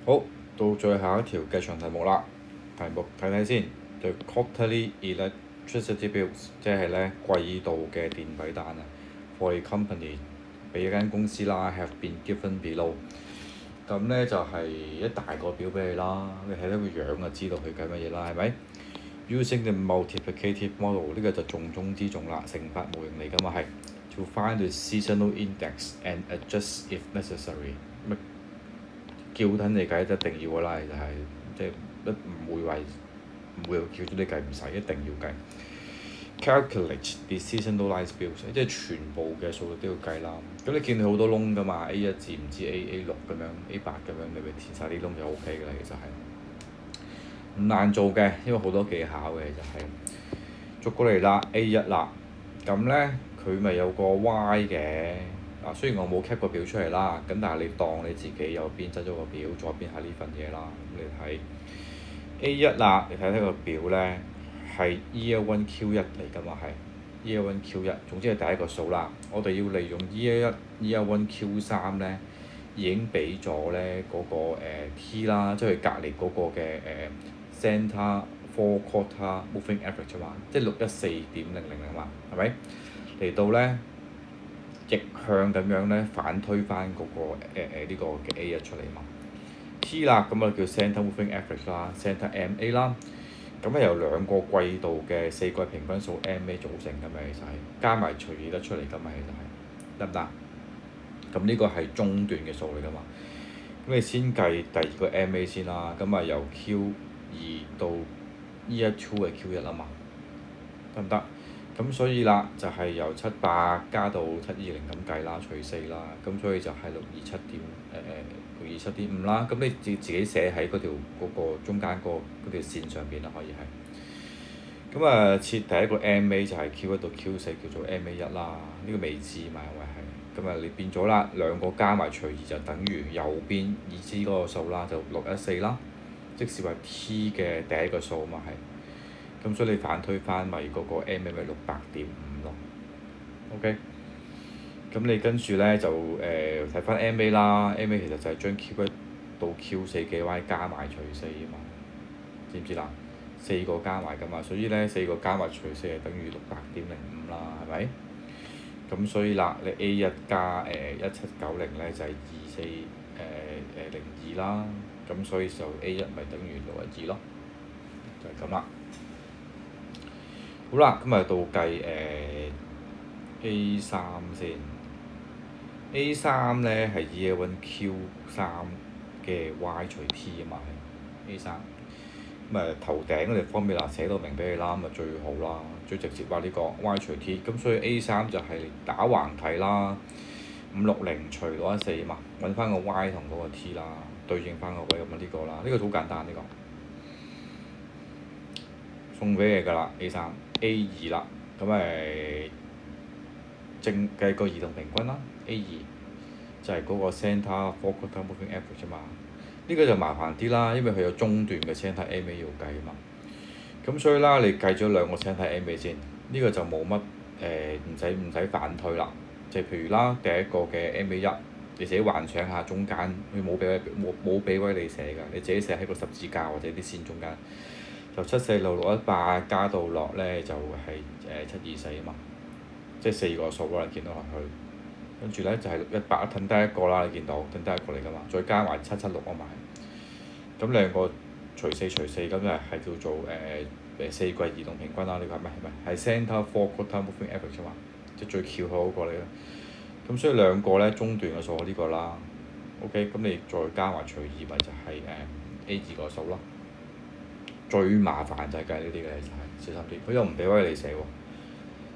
好，到最後一條計場題目啦。題目睇睇先，The quarterly electricity bills，即係咧季度嘅電費單啊。For a company，俾一間公司啦，have been given below。咁咧就係一大個表俾你啦，你睇到個樣就知道佢計乜嘢啦，係咪？Using the multiplicative model，呢個就重中之重啦，乘法模型嚟㗎嘛係。To find the seasonal index and adjust if necessary。叫緊你計一定要㗎啦，就係即係唔會叫咗你計唔使，一定要計。Calculate the seasonalized bills，即係全部嘅數都要計啦。咁你見到好多窿㗎嘛，A1至唔知 A6咁樣，A8咁樣，你咪填晒啲窿就 OK 㗎啦。其實係唔難做嘅，因為好多技巧嘅就係、逐過嚟啦 A1啦，咁咧佢咪有個 Y 嘅。雖然我冇 cap 個表出嚟啦，咁但係你當你自己右邊執咗個表，左邊係呢份嘢啦。咁你睇 A1啦，你睇睇個表咧係 Year 1 Q1 嚟㗎嘛係 Year 1 Q1，總之係第一個數啦。我哋要利用 Year 1 Q3咧，已經俾咗咧嗰個T 啦，即係隔離嗰個嘅Center Four Quarter Moving Average 嘛，即係614.00啊嘛，係咪？嚟到咧逆向咁樣咧反推翻嗰、呢個嘅 A1 出嚟嘛。T 啦，咁啊叫 Center Moving Average 啦，Center MA 啦。咁係由兩個季度嘅4季平均數 MA 組成㗎嘛，其實係加埋除以得出嚟㗎嘛，其實係得唔得？咁呢個係中段嘅數嚟㗎嘛。咁你先計第二個 MA 先啦，咁啊由 Q2 到 Year 2嘅 Q1啊嘛，得唔得？咁所以啦，就係由78加到720咁計啦，除4啦，咁所以就係627.5啦。咁你自己寫喺嗰個中間嗰條線上邊啦，可以係。咁啊，設第一個 MA 就係 Q1 到 Q4 叫做 MA1啦，呢個未知嘛，因為係。咁啊，你變咗啦，兩個加埋除2就等於右邊已知嗰個數啦，就614啦，即是話 T 嘅第一個數嘛係。咁所以你反推翻咪嗰個 MA 咪600.5咯。OK，咁你跟住咧就睇翻 MA 啦，MA 其實就係將 Q1 到 Q4 嘅 Y 加埋除4啊嘛，知唔知啦？4個加埋㗎嘛，所以咧4個加埋除4係等於600.05啦，係咪？咁所以啦，你 A1 加1790咧就係2402啦，咁所以就 A1 咪等於62咯，就係咁啦。好啦，咁啊到計A3先。A3咧係 Year 1 Q3 嘅 Y 除 T 啊嘛係 A3。咁頭頂嗰條方面啦，寫到明俾你啦，咁啊最好啦，最直接話呢個 Y 除 T。咁所以 A3就係打橫睇啦，560除614嘛，揾翻個 Y 同嗰個 T 啦，對應翻個位咁啊呢個啦，呢個好簡單呢個。送俾你㗎啦 A2啦，咁正計個移動平均啦 A2，就係嗰個 Center Four Quarter Moving Average 嘛。呢個就麻煩啲啦，因為佢有中段嘅 Center MA 要計啊嘛。咁所以啦，你計咗兩個 Center MA 先，呢個就冇乜唔使反推啦。即係譬如啦，第一個嘅 MA1，你自己幻想下中間，佢冇俾位你寫㗎，你自己寫喺個十字架或者啲線中間。就746,618加到落咧就係724啊嘛，即係4個數啦，你見到落去。跟住咧就係618，褪低一個啦，你見到褪低一個嚟㗎嘛，再加埋776啊嘛。咁兩個除4除4，咁就係叫做4季移動平均啦。呢個係咪係 Center Four Quarter Moving Average 嘛，即係最翹口嗰個嚟嘅。咁所以兩個咧中段嘅數呢個啦。OK，咁你再加埋除2咪就係A2個數咯。最麻煩就係計呢啲嘅，就係小心啲。佢又唔俾位你寫喎，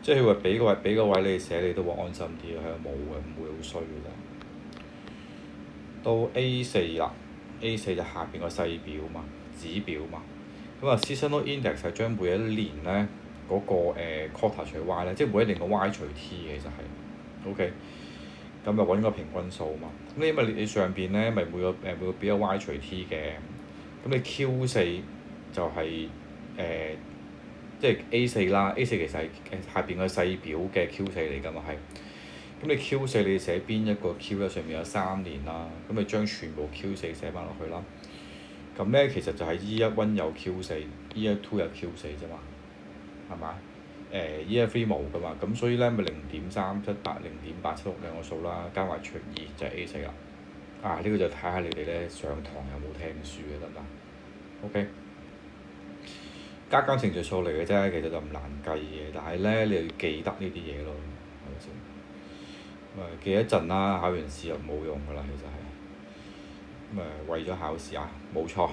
即係佢話俾個位你寫，你都會安心啲。佢又冇嘅，唔會好衰嘅啫。到 A4啦，A4就下邊個細表嘛，指表嘛。咁啊，seasonal index 係將每一年咧嗰個quarter 除 Y 咧，即係每一年個 Y 除 T 嘅，其實係 OK。咁就揾個平均數嘛。咁因為你上邊咧咪每個表有 Y 除 T 嘅，咁你 Q4就係即係 A4啦，A4其實係下邊個細表嘅 Q4嚟㗎嘛係。咁你 Q4你寫邊一個 Q 咧？上面有3年啦，咁你將全部 Q4寫翻落去啦。咁咧其實就係 Year 1有 Q4，Year 2有 Q4啫嘛，係嘛？Year 3冇噶嘛，咁所以咧咪0.378、0.876兩個數啦，加埋除2就係 A4啦。呢個就睇下你哋咧上堂有冇聽書嘅得唔得？OK。加減乘除數嚟嘅啫，其實就唔難計嘅，但係咧你要記得呢啲嘢咯，係咪先？記一陣啦，考完試又冇用噶啦，其實係為咗考試啊，冇錯。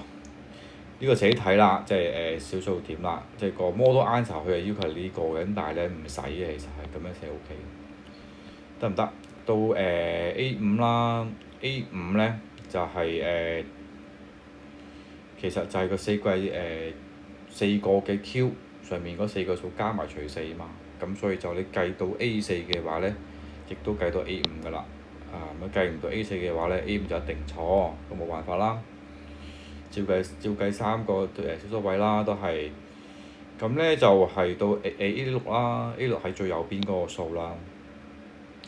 呢個自己睇啦，即係小數點啦，即係個 model answer 佢係要求係呢個嘅，咁但係咧唔使嘅，其實係咁樣寫 OK，得唔得？到A5啦，A5咧就係其實就係個4個嘅 Q 上面嗰4個數加埋除4啊嘛，咁所以就你計到 A4嘅話咧，亦都計到 A5噶啦。咁計唔到 A4嘅話咧，A5就一定錯，咁冇辦法啦。照計3個小數位啦，都係。咁咧就係到A6啦，A6係最右邊嗰個數啦。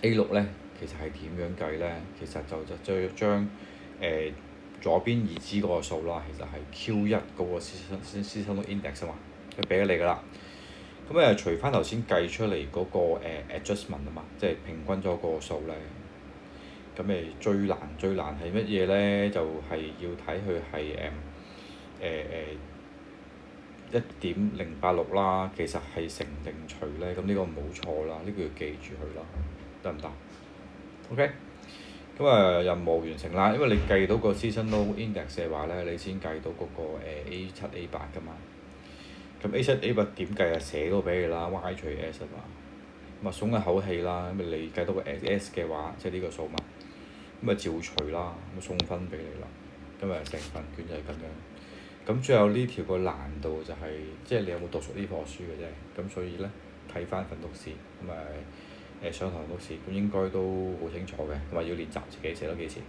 A6咧其實係點樣計咧？其實就將左邊已知嗰個數啦，其實係 Q1 嗰個 seasonal index 啊嘛，佢俾咗你㗎啦。咁除翻頭先計出嚟嗰個adjustment 啊嘛，即係平均咗個數咧。咁最難係乜嘢咧？就係要睇佢係1.086啦，其實係乘定除咧，咁呢個冇錯啦，呢個要記住佢啦，得唔得 ？OK。咁任務完成啦，因為你計到個 seasonal index 嘅話咧，你先計到嗰個A7、A8噶嘛。咁 A7、A8點計啊？寫到俾你啦，Y 除 S 啊嘛。咁鬆一口氣啦，咁你計到個 S 嘅話，即係呢個數嘛。咁照除啦，咁送分俾你啦。成份卷就係咁樣。咁最後呢條個難度就係、即係你有冇讀熟呢課書嘅啫。咁所以咧睇翻份讀試，上堂讀試，咁應該都好清楚嘅，同埋要練習自己寫多幾次。